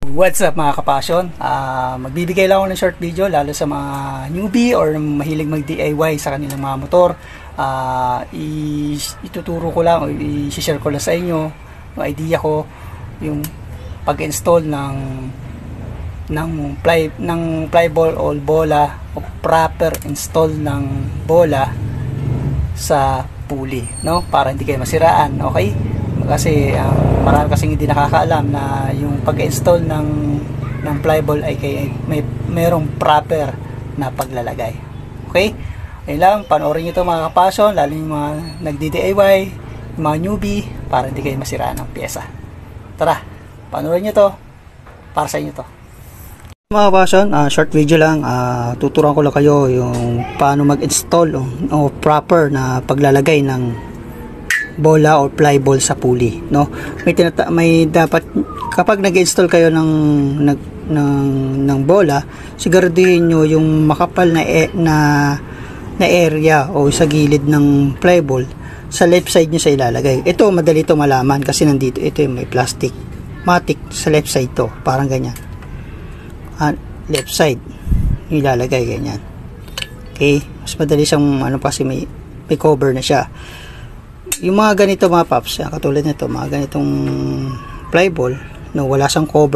What's up mga kapasyon? Magbibigay lang ako ng short video lalo sa mga newbie or mahilig mag DIY sa kanilang mga motor. Ituturo ko lang o i-share ko lang sa inyo yung idea ko, yung pag-install ng flyball o bola o proper install ng bola sa pulley, no? Para hindi kayo masiraan, okay? Kasi marami kasing hindi nakakaalam na yung pag-install ng flyball ay mayroong proper na paglalagay. Okay? Ayun lang, panoorin nyo ito mga kapasyon, lalo yung mga nagdi-DIY, yung mga newbie, para hindi kayo masiraan ng pyesa. Tara, panoorin nyo ito, para sa inyo to. Mga kapasyon, short video lang, tuturuan ko lang kayo yung paano mag-install o proper na paglalagay ng bola o flyball sa pulley, no? May dapat kapag nag-install kayo ng bola, siguraduhin niyo yung makapal na area o sa gilid ng flyball sa left side niyo sa ilalagay. Ito madali to malaman kasi nandito ito yung may plastic matic sa left side to, parang ganyan. Left side ilalagay ganyan. Okay, mas madali siyang kasi may cover na siya. Yung mga ganito mga paps, katulad nito, mga ganitong flyball na wala siyang cover